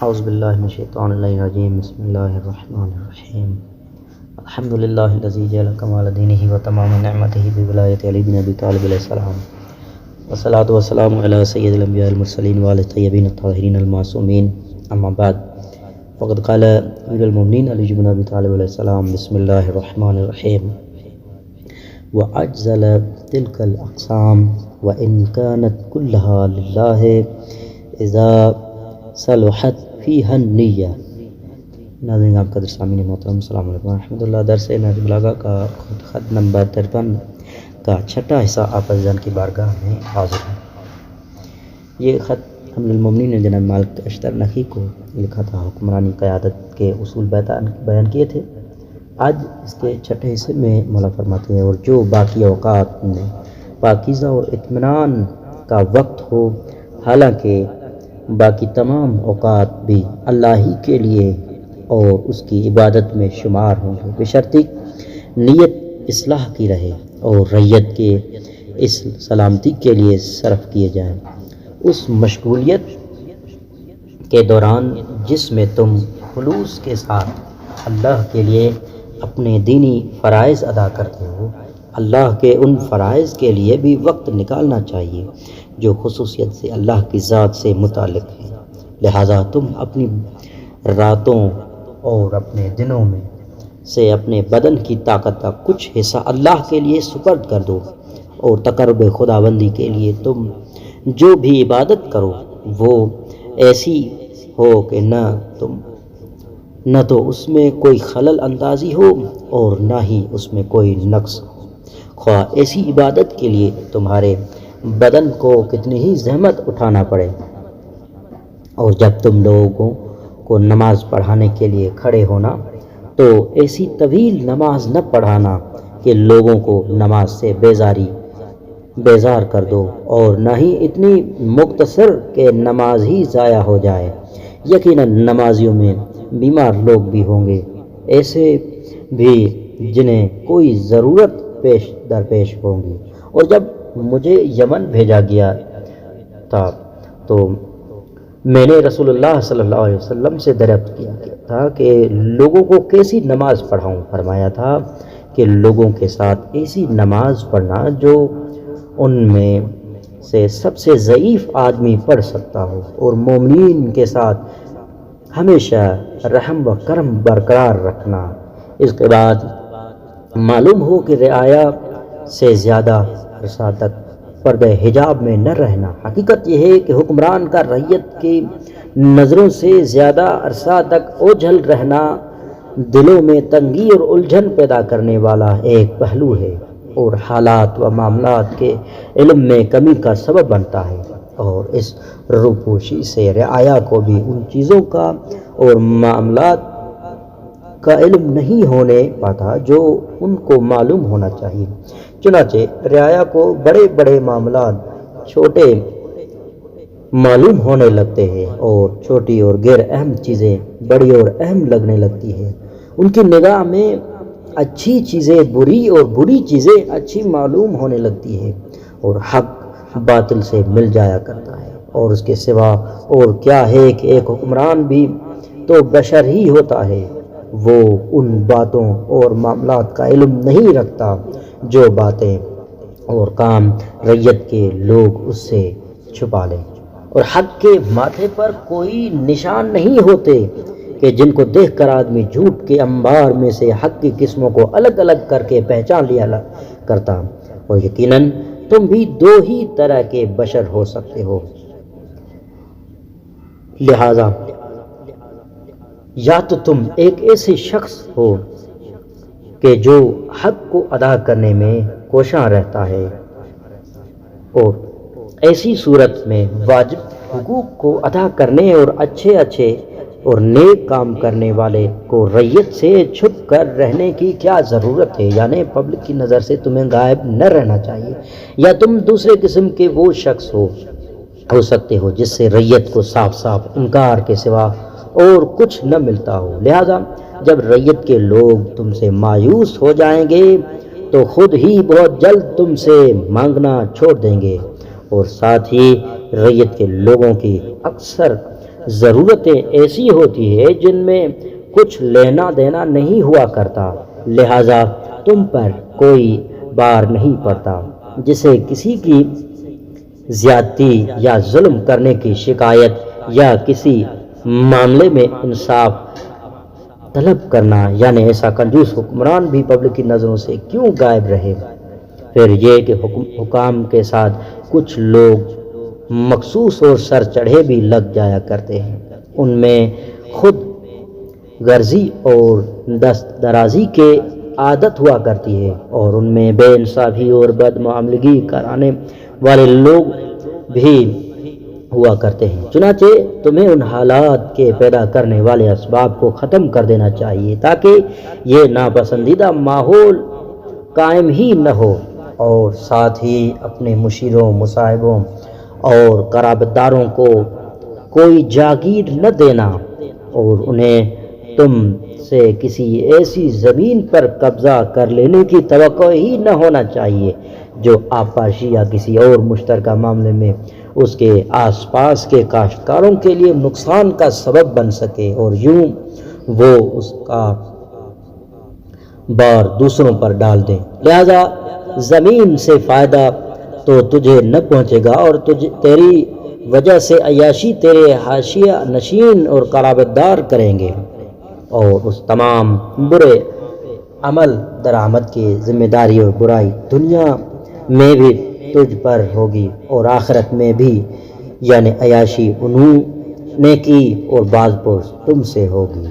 اعوذ باللہ من الشیطان الرجیم بسم اللہ الرحمن الرحیم الحمد للہ الذی جعل کمال دینہ و تمام نعمتہ بولایت علی بن ابی طالب علیہ السلام والصلاۃ والسلام علی سید الانبیاء المرسلین وعلی الطیبین الطاہرین المعصومین اما بعد فقد قال امیر المؤمنین علی بن ابی طالب علیہ السلام بسم اللہ الرحمن الرحیم وأجزل تلك الأقسام وإن كانت كلها لله إذا صلحت فيها النية۔ ناظرین آپ کا در سامعین محترم السلام علیکم ورحمۃ اللہ۔ درس نہج البلاغہ کا خط نمبر 53 کا چھٹا حصہ آپ عزیزان کی بارگاہ میں حاضر ہے۔ یہ خط امیر المؤمنین نے جناب مالک اشتر نقی کو لکھا تھا، حکمرانی قیادت کے اصول بیان کیے تھے۔ آج اس کے چھٹے حصے میں مولا فرماتے ہیں، اور جو باقی اوقات میں پاکیزہ اور اطمینان کا وقت ہو، حالانکہ باقی تمام اوقات بھی اللہ ہی کے لیے اور اس کی عبادت میں شمار ہوں گے، بشرطیک نیت اصلاح کی رہے اور ریت کے اس سلامتی کے لیے صرف کیے جائیں۔ اس مشغولیت کے دوران جس میں تم خلوص کے ساتھ اللہ کے لیے اپنے دینی فرائض ادا کرتے ہو، اللہ کے ان فرائض کے لیے بھی وقت نکالنا چاہیے جو خصوصیت سے اللہ کی ذات سے متعلق ہے۔ لہٰذا تم اپنی راتوں اور اپنے دنوں میں سے اپنے بدن کی طاقت کا کچھ حصہ اللہ کے لیے سپرد کر دو، اور تقرب خداوندی کے لیے تم جو بھی عبادت کرو وہ ایسی ہو کہ نہ تو اس میں کوئی خلل اندازی ہو اور نہ ہی اس میں کوئی نقص ہو، خواہ ایسی عبادت کے لیے تمہارے بدن کو کتنی ہی زحمت اٹھانا پڑے۔ اور جب تم لوگوں کو نماز پڑھانے کے لیے کھڑے ہونا تو ایسی طویل نماز نہ پڑھانا کہ لوگوں کو نماز سے بیزار کر دو، اور نہ ہی اتنی مختصر کہ نماز ہی ضائع ہو جائے۔ یقیناً نمازیوں میں بیمار لوگ بھی ہوں گے، ایسے بھی جنہیں کوئی ضرورت درپیش ہوں گی۔ اور جب مجھے یمن بھیجا گیا تھا تو میں نے رسول اللہ صلی اللہ علیہ وسلم سے دریافت کیا تھا کہ لوگوں کو کیسی نماز پڑھاؤں۔ فرمایا تھا کہ لوگوں کے ساتھ ایسی نماز پڑھنا جو ان میں سے سب سے ضعیف آدمی پڑھ سکتا ہو، اور مومنین کے ساتھ ہمیشہ رحم و کرم برقرار رکھنا۔ اس کے بعد معلوم ہو کہ رعایا سے زیادہ عرصہ تک پردہ حجاب میں نہ رہنا۔ حقیقت یہ ہے کہ حکمران کا رعیت کی نظروں سے زیادہ عرصہ تک اوجھل رہنا دلوں میں تنگی اور الجھن پیدا کرنے والا ایک پہلو ہے، اور حالات و معاملات کے علم میں کمی کا سبب بنتا ہے، اور اس روپوشی سے رعایا کو بھی ان چیزوں کا اور معاملات کا علم نہیں ہونے پاتا جو ان کو معلوم ہونا چاہیے۔ چنانچہ رعایا کو بڑے بڑے معاملات چھوٹے معلوم ہونے لگتے ہیں، اور چھوٹی اور غیر اہم چیزیں بڑی اور اہم لگنے لگتی ہیں۔ ان کی نگاہ میں اچھی چیزیں بری اور بری چیزیں اچھی معلوم ہونے لگتی ہیں، اور حق باطل سے مل جایا کرتا ہے۔ اور اس کے سوا اور کیا ہے کہ ایک حکمران بھی تو بشر ہی ہوتا ہے، وہ ان باتوں اور معاملات کا علم نہیں رکھتا جو باتیں اور کام رعیت کے لوگ اس سے چھپا لیں، اور حق کے ماتھے پر کوئی نشان نہیں ہوتے کہ جن کو دیکھ کر آدمی جھوٹ کے انبار میں سے حق کی قسموں کو الگ الگ کر کے پہچان لیا کرتا۔ اور یقیناً تم بھی دو ہی طرح کے بشر ہو سکتے ہو، لہذا یا تو تم ایک ایسے شخص ہو کہ جو حق کو ادا کرنے میں کوشاں رہتا ہے، اور ایسی صورت میں واجب حقوق کو ادا کرنے اور اچھے اور نیک کام کرنے والے کو رعیت سے چھپ کر رہنے کی کیا ضرورت ہے، یعنی پبلک کی نظر سے تمہیں غائب نہ رہنا چاہیے۔ یا تم دوسرے قسم کے وہ شخص ہو سکتے ہو جس سے رعیت کو صاف انکار کے سوا اور کچھ نہ ملتا ہو۔ لہذا جب رعیت کے لوگ تم سے مایوس ہو جائیں گے تو خود ہی بہت جلد تم سے مانگنا چھوڑ دیں گے، اور ساتھ ہی رعیت کے لوگوں کی اکثر ضرورتیں ایسی ہوتی ہے جن میں کچھ لینا دینا نہیں ہوا کرتا، لہذا تم پر کوئی بار نہیں پڑتا۔ جسے کسی کی زیادتی یا ظلم کرنے کی شکایت یا کسی معاملے میں انصاف طلب کرنا، یعنی ایسا کنجوس حکمران بھی پبلک کی نظروں سے کیوں غائب رہے؟ پھر یہ کہ حکام کے ساتھ کچھ لوگ مخصوص اور سر چڑھے بھی لگ جایا کرتے ہیں، ان میں خود غرضی اور دست درازی کے عادت ہوا کرتی ہے، اور ان میں بے انصافی اور بد معاملگی کرانے والے لوگ بھی ہوا کرتے ہیں۔ چنانچہ تمہیں ان حالات کے پیدا کرنے والے اسباب کو ختم کر دینا چاہیے تاکہ یہ ناپسندیدہ ماحول قائم ہی نہ ہو، اور ساتھ ہی اپنے مشیروں، مصاحبوں اور قرابت داروں کو کوئی جاگیر نہ دینا، اور انہیں تم سے کسی ایسی زمین پر قبضہ کر لینے کی توقع ہی نہ ہونا چاہیے جو آبپاشی یا کسی اور مشترکہ معاملے میں اس کے آس پاس کے کاشتکاروں کے لیے نقصان کا سبب بن سکے، اور یوں وہ اس کا بار دوسروں پر ڈال دیں۔ لہذا زمین سے فائدہ تو تجھے نہ پہنچے گا، اور تیری وجہ سے عیاشی تیرے حاشیہ نشین اور قرابت دار کریں گے، اور اس تمام برے عمل درآمد کی ذمہ داری اور برائی دنیا میں بھی تجھ پر ہوگی اور آخرت میں بھی، یعنی عیاشی انہوں نے کی اور بعض پرس تم سے ہوگی،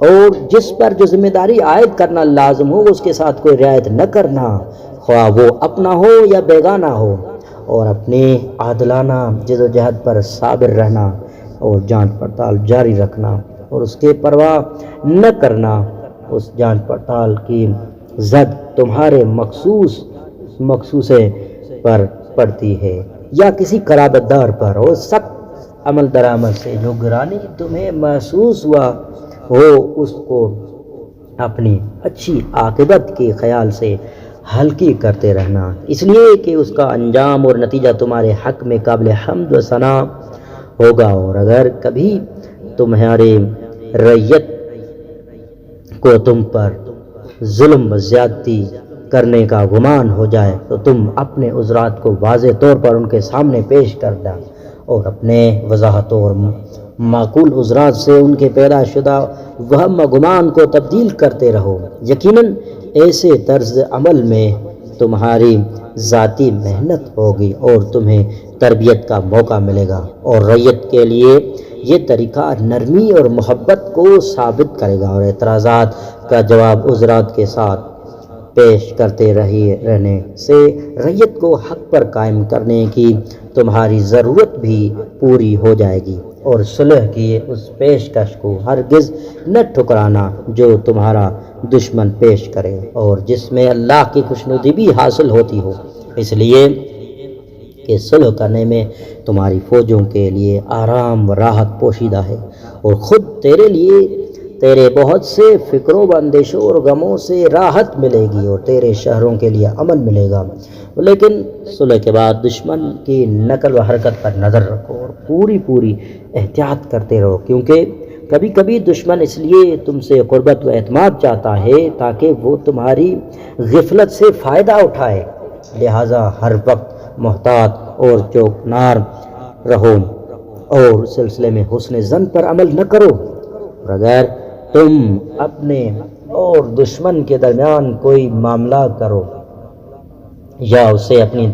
اور جس پر جو ذمہ داری عائد کرنا لازم ہو اس کے ساتھ کوئی رعایت نہ کرنا، خواہ وہ اپنا ہو یا بیگانہ ہو، اور اپنے عادلانہ جدوجہد پر صابر رہنا اور جانچ پڑتال جاری رکھنا، اور اس کے پرواہ نہ کرنا۔ اس جانچ پڑتال کی زد تمہارے مخصوصے پر پڑتی ہے یا کسی قرابت دار پر، اور سخت عمل درآمد سے جو گرانی تمہیں محسوس ہوا ہو اس کو اپنی اچھی عاقبت کے خیال سے ہلکی کرتے رہنا، اس لیے کہ اس کا انجام اور نتیجہ تمہارے حق میں قابل حمد و ثنا ہوگا۔ اور اگر کبھی تمہارے رعیت کو تم پر ظلم و زیادتی کرنے کا گمان ہو جائے تو تم اپنے عذرات کو واضح طور پر ان کے سامنے پیش کر دیں، اور اپنے وضاحتوں اور معقول عذرات سے ان کے پیدا شدہ وہم و گمان کو تبدیل کرتے رہو۔ یقیناً ایسے طرز عمل میں تمہاری ذاتی محنت ہوگی اور تمہیں تربیت کا موقع ملے گا، اور رعیت کے لیے یہ طریقہ نرمی اور محبت کو ثابت کرے گا، اور اعتراضات کا جواب عذرات کے ساتھ پیش کرتے رہنے سے رعیت کو حق پر قائم کرنے کی تمہاری ضرورت بھی پوری ہو جائے گی، اور صلح کی اس پیشکش کو ہرگز نہ ٹھکرانا جو تمہارا دشمن پیش کرے اور جس میں اللہ کی خوشنودی بھی حاصل ہوتی ہو، اس لیے کہ صلح کرنے میں تمہاری فوجوں کے لیے آرام و راحت پوشیدہ ہے، اور خود تیرے لیے تیرے بہت سے فکروں و اندیشوں اور غموں سے راحت ملے گی، اور تیرے شہروں کے لیے امن ملے گا۔ لیکن صلح کے بعد دشمن کی نقل و حرکت پر نظر رکھو اور پوری احتیاط کرتے رہو، کیونکہ کبھی کبھی دشمن اس لیے تم سے قربت و اعتماد چاہتا ہے تاکہ وہ تمہاری غفلت سے فائدہ اٹھائے، لہٰذا ہر وقت محتاط اور چوکنار رہو اور اس سلسلے میں حسن ظن پر عمل نہ کرو، اور اگر تم اپنے اور دشمن کے درمیان کوئی معاملہ کرو یا اسے اپنی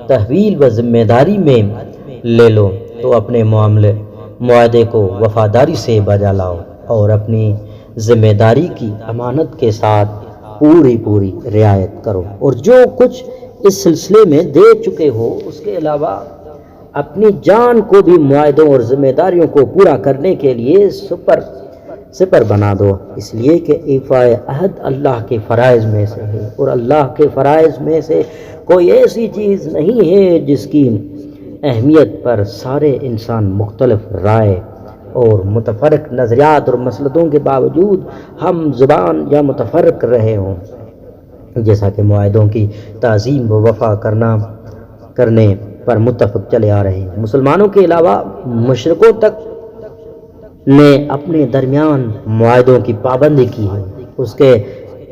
تحویل و ذمہ داری میں لے لو تو اپنے معاہدے کو وفاداری سے بجا لاؤ اور اپنی ذمہ داری کی امانت کے ساتھ پوری رعایت کرو، اور جو کچھ اس سلسلے میں دے چکے ہو اس کے علاوہ اپنی جان کو بھی معاہدوں اور ذمہ داریوں کو پورا کرنے کے لیے سپر بنا دو، اس لیے کہ ایفائے عہد اللہ کے فرائض میں سے ہے، اور اللہ کے فرائض میں سے کوئی ایسی چیز نہیں ہے جس کی اہمیت پر سارے انسان مختلف رائے اور متفرق نظریات اور مسلطوں کے باوجود ہم زبان یا متفرق رہے ہوں، جیسا کہ معاہدوں کی تعظیم و وفا کرنے پر متفق چلے آ رہے ہیں۔ مسلمانوں کے علاوہ مشرکوں تک نے اپنے درمیان معاہدوں کی پابندی کی ہے، اس کے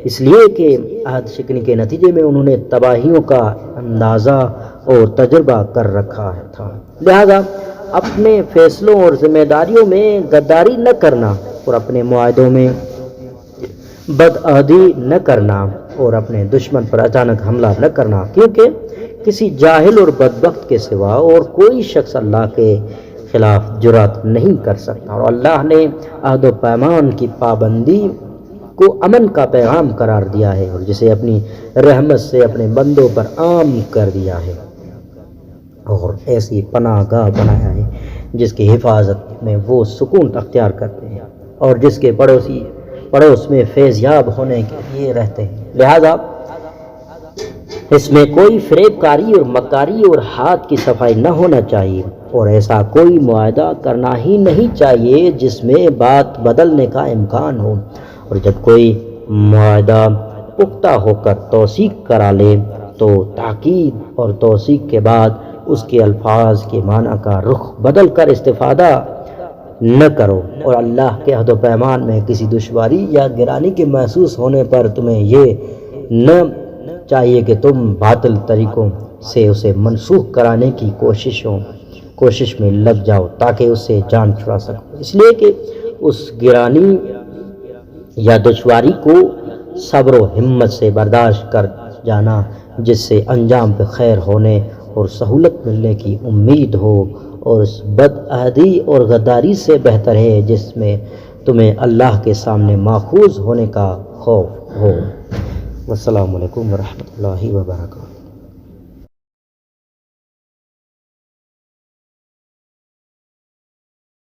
اس لیے کہ عہد شکنی کے نتیجے میں انہوں نے تباہیوں کا اندازہ اور تجربہ کر رکھا تھا۔ لہذا اپنے فیصلوں اور ذمہ داریوں میں غداری نہ کرنا اور اپنے معاہدوں میں بدعہدی نہ کرنا اور اپنے دشمن پر اچانک حملہ نہ کرنا، کیونکہ کسی جاہل اور بدبخت کے سوا اور کوئی شخص اللہ کے خلاف جرات نہیں کر سکتا، اور اللہ نے عہد و پیمان کی پابندی کو امن کا پیغام قرار دیا ہے اور جسے اپنی رحمت سے اپنے بندوں پر عام کر دیا ہے، اور ایسی پناہ گاہ بنایا ہے جس کی حفاظت میں وہ سکون اختیار کرتے ہیں اور جس کے پڑوس میں فیض یاب ہونے کے لیے رہتے ہیں۔ لہذا اس میں کوئی فریب کاری اور مکاری اور ہاتھ کی صفائی نہ ہونا چاہیے، اور ایسا کوئی معاہدہ کرنا ہی نہیں چاہیے جس میں بات بدلنے کا امکان ہو، اور جب کوئی معاہدہ پختہ ہو کر توثیق کرا لے تو تاکید اور توثیق کے بعد اس کے الفاظ کے معنی کا رخ بدل کر استفادہ نہ کرو، اور اللہ کے عہد و پیمان میں کسی دشواری یا گرانی کے محسوس ہونے پر تمہیں یہ نہ چاہیے کہ تم باطل طریقوں سے اسے منسوخ کرانے کی کوشش میں لگ جاؤ تاکہ اس سے جان چھڑا سکو، اس لیے کہ اس گرانی یا دشواری کو صبر و ہمت سے برداشت کر جانا جس سے انجام پہ خیر ہونے اور سہولت ملنے کی امید ہو، اور اس بدعہدی اور غداری سے بہتر ہے جس میں تمہیں اللہ کے سامنے ماخوذ ہونے کا خوف ہو۔ والسلام علیکم ورحمۃ اللہ وبرکاتہ۔